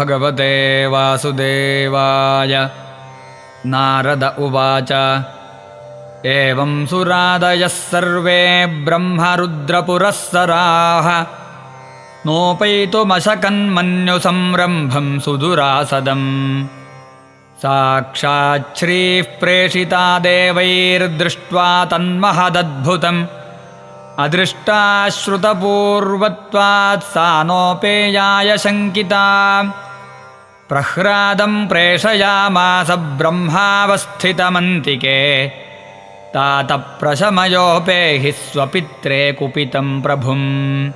भगवते वासुदेवाय। नारद उवाच एवं सुरादयः सर्वे ब्रह्मरुद्रपुरःसराः नोपैतुमशकन्मन्युसंरम्भं सुदुरासदम्। साक्षाच्छ्रीः प्रेषिता देवैर्दृष्ट्वा तन्महदद्भुतम् अदृष्टाश्रुतपूर्वत्वात् सा नोपेयाय शङ्किता। प्रह्लादं प्रेषयामास ब्रह्मावस्थितमन्तिके तातप्रशमयोपेहि स्वपित्रे कुपितं प्रभुम्।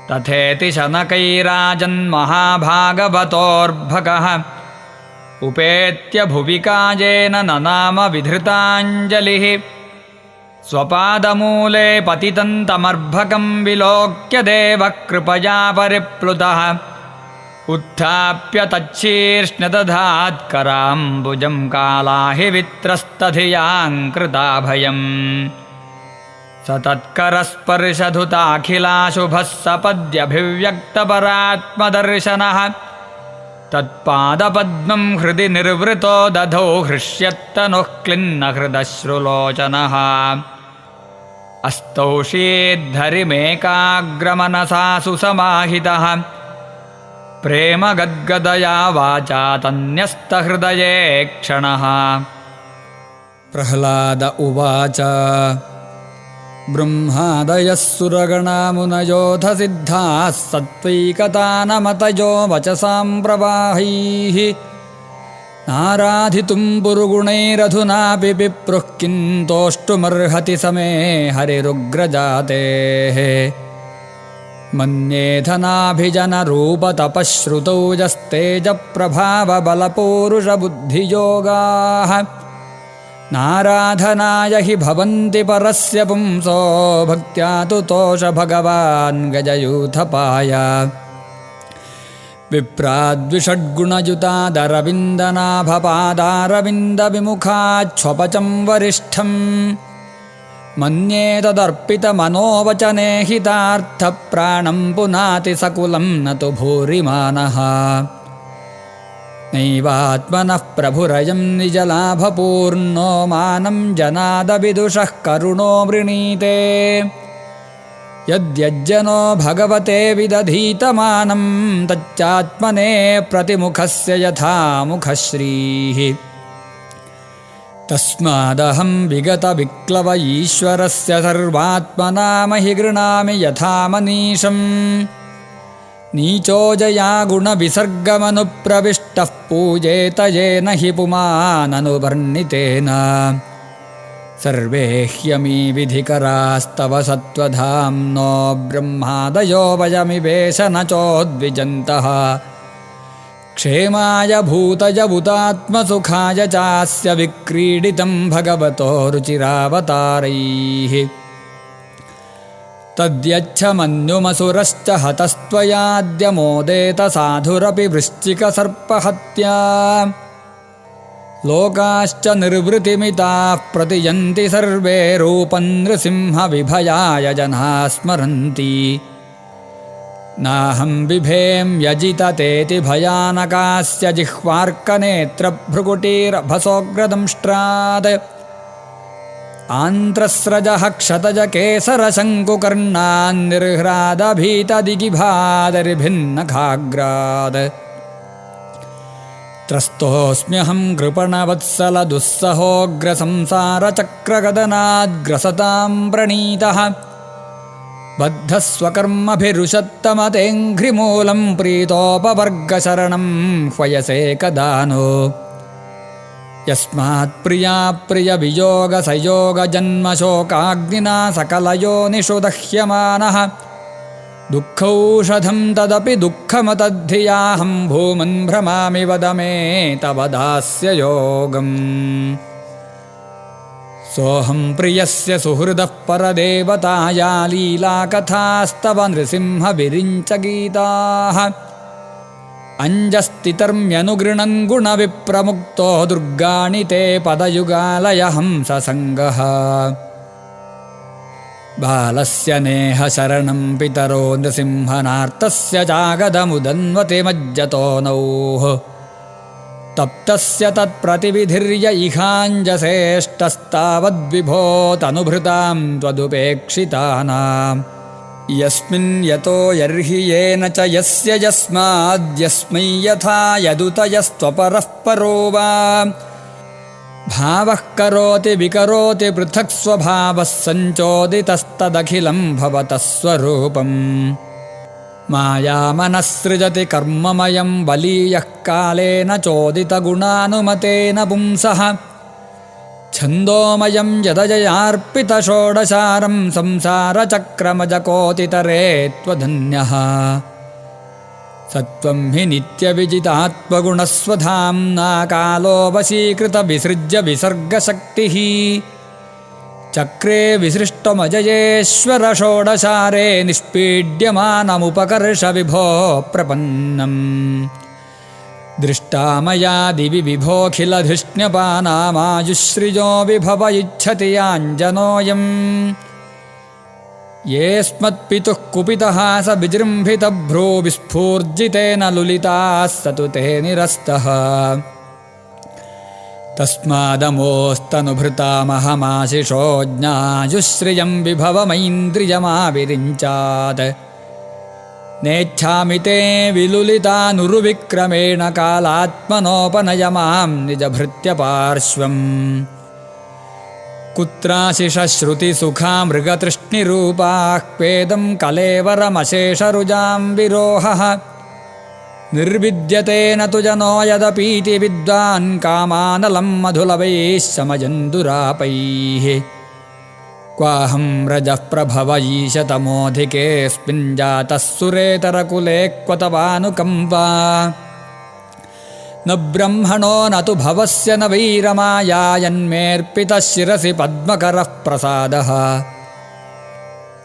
तथेति शनकैराजन्महाभागवतोर्भकः उपेत्य भुवि कायेन ननाम विधृताञ्जलिः। स्वपादमूले पतितं तमर्भकं विलोक्य देवः कृपया परिप्लुतः उत्थाप्य तच्छीर्ष्णदधात्कराम्बुजं कालाहि वित्रस्तधियाङ्कृताभयम्। स तत्करस्पर्शधुताखिलाशुभः सपद्यभिव्यक्तपरात्मदर्शनः तत्पादपद्मं हृदि निर्वृतो दधौ हृष्यत्तनुः क्लिन्न हृदश्रुलोचनः। अस्तौषीद्धरिमेकाग्रमनसा सुसमाहितः प्रेमगद्गदया वाचा तन्यस्तहृदये क्षणः। प्रह्लाद उवाच ब्रह्मादयः सुरगणामुनयोऽथ सिद्धाः सत्त्वैकतानमतयो वचसां प्रवाहैः। नाराधितुं पुरुगुणैरधुनापि पिप्रुः किन्तोष्टुमर्हति समे हरिरुग्रजातेः। मन्येधनाभिजनरूपतपश्रुतौ यस्तेजप्रभावबलपौरुषबुद्धियोगाः नाराधनाय हि भवन्ति परस्य पुंसो भक्त्या तु तोष भगवान् गजयूथपाय। विप्राद्विषड्गुणयुतादरविन्दनाभपादारविन्दविमुखाच्छ्वपचं वरिष्ठम् मन्ये तदर्पितमनोवचने हितार्थप्राणं पुनाति सकुलं न तु भूरिमानः। नैवात्मनः प्रभुरयं निजलाभपूर्णो मानं जनादविदुषः करुणो वृणीते। यद्यज्जनो भगवते विदधीतमानं तच्चात्मने प्रतिमुखस्य यथा मुखश्रीः। तस्मादहं विगतविक्लव ईश्वरस्य सर्वात्मना महि गृणामि यथा मनीषम्। नीचोजया गुणविसर्गमनुप्रविष्टः पूजेत येन हि पुमाननुवर्णितेन। सर्वे ह्यमी विधिकरास्तव सत्त्वधाम्नो ब्रह्मादयो वयमिवेश न चोद्विजन्तः। क्षेमाय भूतजभूतात्मसुखाय चास्य विक्रीडितं भगवतो रुचिरावतारैः। तद्यच्छ मन्युमसुरश्च हतस्त्वयाद्य मोदेत साधुरपि वृश्चिकसर्पहत्या। लोकाश्च निर्वृतिमिताः प्रतियन्ति सर्वे रूपं नृसिंहविभयाय जनाः स्मरन्ति। नाहं बिभें यजिततेति भयानकास्य जिह्वार्कनेत्रभ्रुकुटीरभसोऽग्रदंष्ट्रात्। आन्त्रस्रजः क्षतजकेसरशङ्कुकर्णान्निर्ह्रादभीतदिगिभादरिभिन्नखाग्रात्। त्रस्तोऽस्म्यहं कृपणवत्सलदुःसहोऽग्रसंसारचक्रगदनाद्ग्रसतां प्रणीतः। बद्धस्वकर्मभिरुषत्तमतेऽङ्घ्रिमूलं प्रीतोपवर्गशरणं ह्वयसे कदा नो। यस्मात्प्रियाप्रियवियोगसयोगजन्मशोकाग्निना सकलयोनिषु दह्यमानः। दुःखौषधं तदपि दुःखमतद्धियाहं भूमन् भ्रमामि वद मे तव दास्ययोगम्। सोऽहं प्रियस्य सुहृदः परदेवताया लीलाकथास्तव नृसिंहविरिञ्चगीताः। अञ्जस्तितर्म्यनुगृणन् गुणविप्रमुक्तो दुर्गाणि ते पदयुगालय हंससङ्गः। बालस्य नेह शरणं पितरो नृसिंहनार्तस्य चागदमुदन्वते मज्जतोनौः तप्तस्य तत्प्रतिविधिर्य इहाञ्जसेष्टस्तावद्विभो तनुभृतां त्वदुपेक्षितानां यस्मिन् यतो यर्हि येन च यस्य यस्माद्यस्मै यथा यदुतयस्त्वपरः परो वा भावः करोति विकरोति पृथक् स्वभावः सञ्चोदितस्तदखिलं भवतः स्वरूपम् मायामनःसृजति कर्ममयं बलीयः कालेन चोदितगुणानुमतेन पुंसः छन्दोमयं यदजयार्पितषोडशारं संसारचक्रमजकोतितरे त्वधन्यः सत्वं हि नित्यविजितात्मगुणस्वधाम्ना कालो वशीकृतविसृज्य विसर्गशक्तिः चक्रे विसृष्टमजयेश्वर षोडशारे निष्पीड्यमानमुपकर्ष विभो प्रपन्नम् दृष्टा मया दिवि विभोऽखिलधिष्ण्यपानामायुश्रिजो विभव इच्छति याञ्जनोऽयम् येऽस्मत्पितुः कुपितः स विजृम्भितभ्रो विस्फूर्जितेन लुलिताः स तु ते निरस्तः तस्मादमोस्तनुभृतामहमाशिषो ज्ञायुश्रियं विभवमैन्द्रियमाविरिञ्चात् नेच्छामि ते विलुलितानुरुविक्रमेण कालात्मनोपनय मां निजभृत्यपार्श्वम् कुत्राशिषश्रुतिसुखा मृगतृष्णिरूपाः क्वेदं कलेवरमशेषरुजां विरोहः निर्विद्यते न तु जनो यदपीति विद्वान् कामानलं मधुलवैः समजन्दुरापैः क्वाहं रजः प्रभव ईशतमोऽधिकेऽस्मिन् जातः सुरेतरकुले क्वतवानुकम्पा न ब्रह्मणो न तु भवस्य न वैरमाया यन्मेऽर्पितः शिरसि पद्मकरः प्रसादः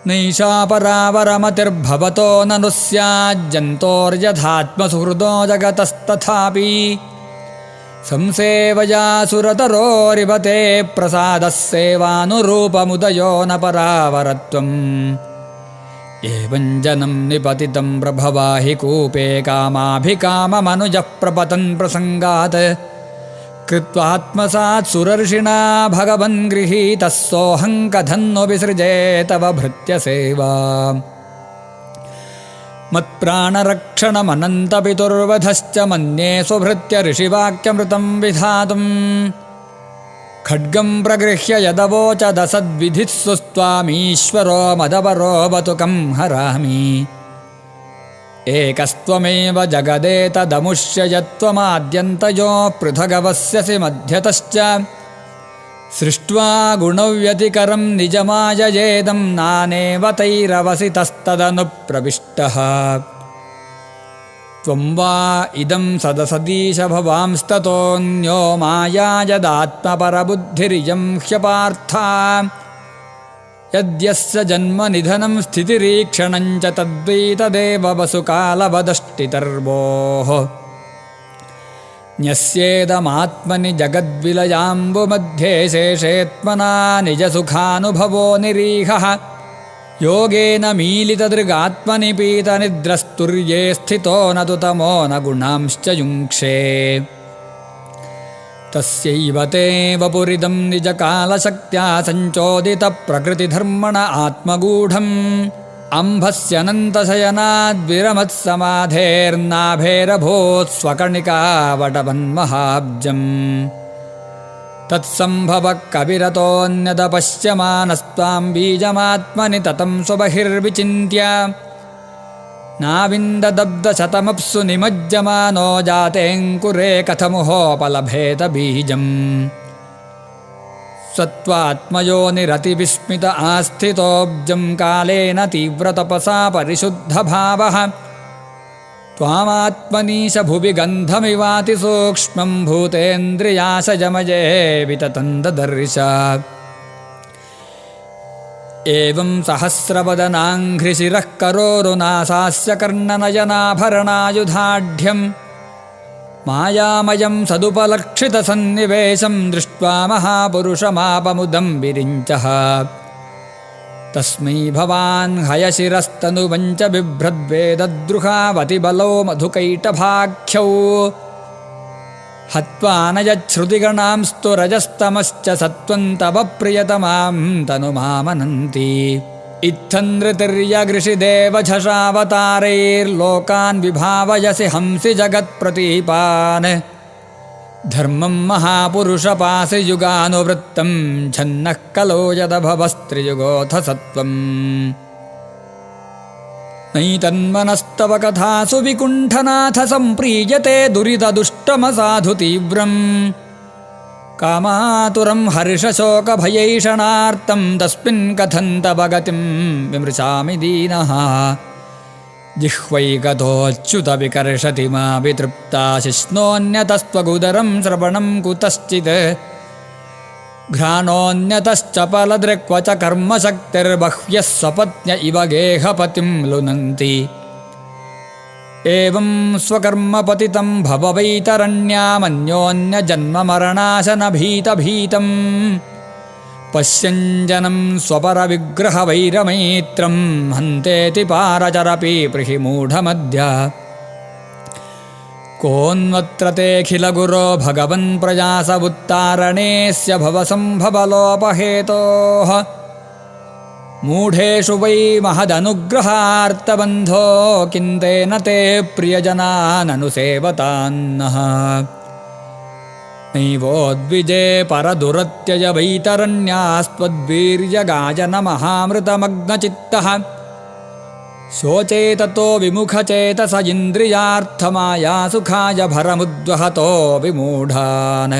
नैषा परावरमतिर्भवतो ननु स्याज्जन्तोर्यथात्मसुहृदो जगतस्तथापि संसेवया सुरतरोरिव ते प्रसादः सेवानुरूपमुदयो न परावरत्वम् एवं जनं निपतितं प्रभवाहि कूपे कामाभिकाममनुजः प्रपतन् प्रसङ्गात् कृत्वात्मसात् सुरर्षिणा भगवन् गृहीतः सोऽहं कथन्नु विसृजे तव भृत्यसेवा मत्प्राणरक्षणमनन्तपितुर्वधश्च मन्ये स्वभृत्य ऋषिवाक्यमृतं विधातुम् खड्गं प्रगृह्य यदवोचदसद्विधित्सु त्वामीश्वरो मदपरो बतुकं हरामि एकस्त्वमेव जगदेतदमुष्य यत्त्वमाद्यन्तयो पृथगवस्यसि मध्यतश्च सृष्ट्वा गुणव्यतिकरं निजमाययेदं नानेव तैरवसितस्तदनुप्रविष्टः त्वं वा इदं सदसदीश भवांस्ततोऽन्यो माया यदात्मपरबुद्धिरियं ह्यपार्था यद्यस्य जन्मनिधनं स्थितिरीक्षणं च तद्वै तदेव वसुकालवदष्टितर्वोः न्यस्येदमात्मनि जगद्विलयाम्बुमध्ये शेषेत्मना निजसुखानुभवो निरीहः योगेन मीलितदृगात्मनि पीतनिद्रस्तुर्ये स्थितो न तु तमो न गुणांश्च युङ्क्षे तस्यैव ते वपुरिदं निजकालशक्त्या सञ्चोदितप्रकृतिधर्मण आत्मगूढम् अम्भस्यनन्तशयनाद्विरमत्समाधेर्नाभेरभूत् स्वकर्णिकावटवन्महाब्जम् तत्सम्भवः कविरतोऽन्यदपश्यमानस्त्वां बीजमात्मनि ततं स्वबहिर्विचिन्त्य नाविन्ददब्धशतमप्सु निमज्जमानो जातेऽङ्कुरे कथमुहोपलभेत बीजम् सत्त्वात्मयोनिरतिविस्मित आस्थितोऽब्जं कालेन तीव्रतपसा परिशुद्धभावः त्वामात्मनीश भुवि गन्धमिवातिसूक्ष्मं भूतेन्द्रियाशजमये विततन्ददर्श एवं सहस्रवदनाङ्घ्रिशिरः करोरुनासास्य कर्णनयनाभरणायुधाढ्यम् मायामयं सदुपलक्षितसन्निवेशं दृष्ट्वा महापुरुषमापमुदं विरिञ्चः तस्मै भवान् हयशिरस्तनुवञ्च बिभ्रद्वेदद्रुहावतिबलो मधुकैटभाख्यौ हत्वा न यच्छ्रुतिगणांस्तु रजस्तमश्च सत्त्वं तव प्रियतमां तनुमामनन्ति इत्थनृतिर्यगृषिदेवझषावतारैर्लोकान् विभावयसि हंसि जगत्प्रतीपान् धर्मं महापुरुषपासियुगानुवृत्तं छन्नः कलो यदभवस्त्रियुगोऽथ सत्त्वम् नैतन्मनस्तव कथासु विकुण्ठनाथ सम्प्रीयते दुरितदुष्टमसाधु तीव्रम् कामातुरं हर्षशोकभयैषणार्तं तस्मिन् कथन्तव गतिं विमृशामि दीनः जिह्वैकतोऽच्युतविकर्षति मा वितृप्ता शिश्नोऽन्यतस्त्वगुदरं श्रवणं कुतश्चित् घ्राणोऽन्यतश्च फलदृक् च कर्मशक्तिर्बह्व्यः स्वपत्न्य इव गेहपतिं लुनन्ति एवं स्वकर्मपतितं भववैतरण्यामन्योन्यजन्ममरणाशनभीतभीतम् पश्यञ्जनं स्वपरविग्रहवैरमैत्रं हन्तेति पारचरपि प्रिहिमूढमध्य कोऽन्वत्र तेऽखिलगुरो भगवन् प्रयासवुत्तारणेस्य भवसम्भवलोपहेतोः मूढेषु वै महदनुग्रहार्तबन्धो किन्तेन ते प्रियजनाननुसेवतान्नः नैवोद्विजे परदुरत्यजवैतरण्यास्त्वद्वीर्यगायनमहामृतमग्नचित्तः शोचेततो विमुखचेतस इन्द्रियार्थमाया सुखाय भरमुद्वहतो विमूढान्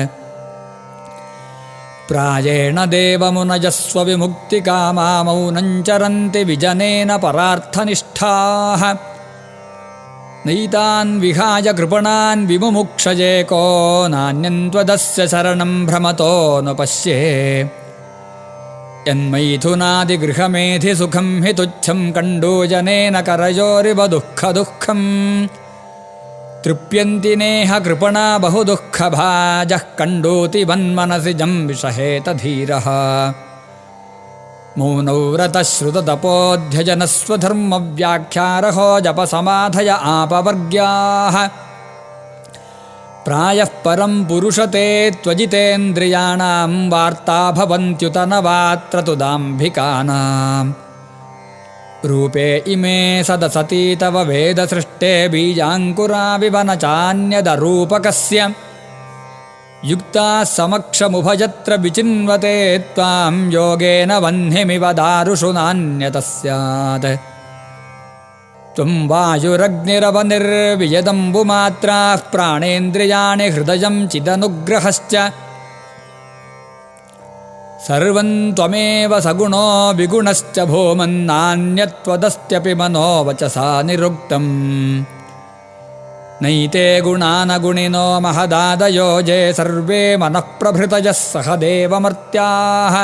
प्रायेण देवमुनयस्व विमुक्तिकामा मौनं चरन्ति विजनेन परार्थनिष्ठाः नैतान् विहाय कृपणान् विमुमुक्षये को नान्यन्त्वदस्य शरणं भ्रमतो न पश्ये यन्मैथुनादिगृहमेधि सुखं हि तुच्छं कण्डूजनेन करयोरिव दुःखदुःखम् तृप्यन्ति नेह कृपणा बहुदुःखभाजः कण्डूति वन्मनसि जं विषहेत धीरः मौनौ व्रतः श्रुततपोऽध्यजनस्वधर्मव्याख्यारहो जपसमाधय आपवर्ग्याः प्रायः परं पुरुषते त्वजितेन्द्रियाणां वार्ता भवन्त्युत न वात्र तु दाम्भिकानाम् रूपे इमे सदसती तव वेदसृष्टे बीजाङ्कुराविव न चान्यदरूपकस्य युक्ताः समक्षमुभयत्र विचिन्वते त्वां योगेन वह्निमिव दारुषु नान्यतः स्यात् त्वं वायुरग्निरवनिर्वियदम्बुमात्राः प्राणेन्द्रियाणि हृदयं चिदनुग्रहश्च सर्वं त्वमेव सगुणो विगुणश्च भूमन्नान्यत्वदस्त्यपि मनो वचसा निरुक्तम् नैते गुणानगुणिनो महदादयो जे सर्वे मनःप्रभृतयः सह देवमर्त्याः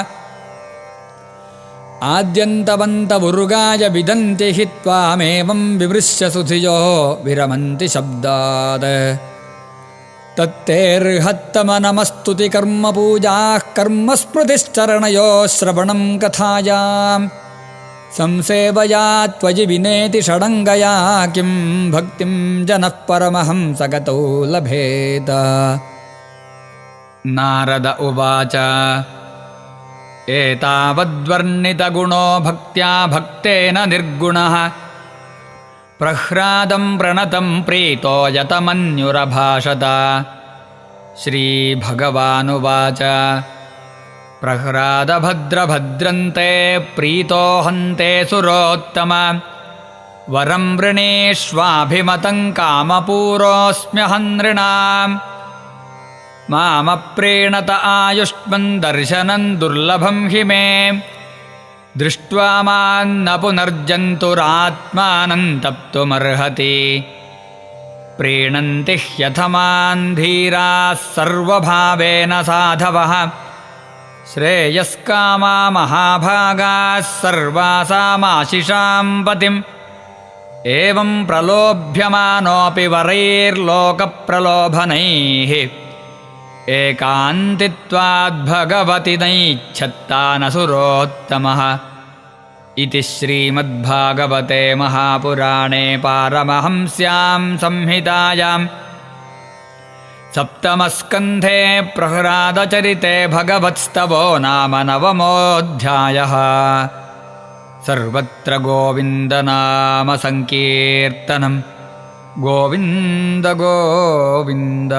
आद्यन्तवन्तमुरुगाय विदन्ति हि त्वामेवं विमृश्य सुधियो विरमन्ति शब्दात् तत्तेर्हत्तमनमस्तुति कर्मपूजाः कर्मस्मृतिश्चरणयोः श्रवणं कथायां संसेवया त्वयि विनेति षडङ्गया किं भक्तिं जनः परमहंसगतो लभेत। नारद उवाच एतावद्वर्णितगुणो भक्त्या भक्तेन निर्गुणः प्रह्लादं प्रणतं प्रीतो यतमन्युरभाषत। श्रीभगवानुवाच प्रह्लादभद्रभद्रन्ते प्रीतो हन्ते सुरोत्तम वरं वृणीष्वाभिमतं कामपूरोऽस्म्यहं नृणाम् मामप्रीणत आयुष्मन् दर्शनं दुर्लभं हि मे दृष्ट्वा मान्न पुनर्जन्तुरात्मानं तप्तुमर्हति प्रीणन्ति ह्यथमान् धीराः सर्वभावेन साधवः श्रेयस्कामा महाभागाः सर्वासामाशिषां पतिम् एवं प्रलोभ्यमानोऽपि वरैर्लोकप्रलोभनैः एकान्तित्वाद्भगवति नैच्छत्ता न सुरोत्तमः इति श्रीमद्भागवते महापुराणे पारमहंस्यां संहितायां सप्तमस्कन्धे प्रह्लादचरिते भगवत्स्तवो नाम नवमोऽध्यायः। सर्वत्र गोविन्दनाम संकीर्तनं गोविन्द गोविन्द।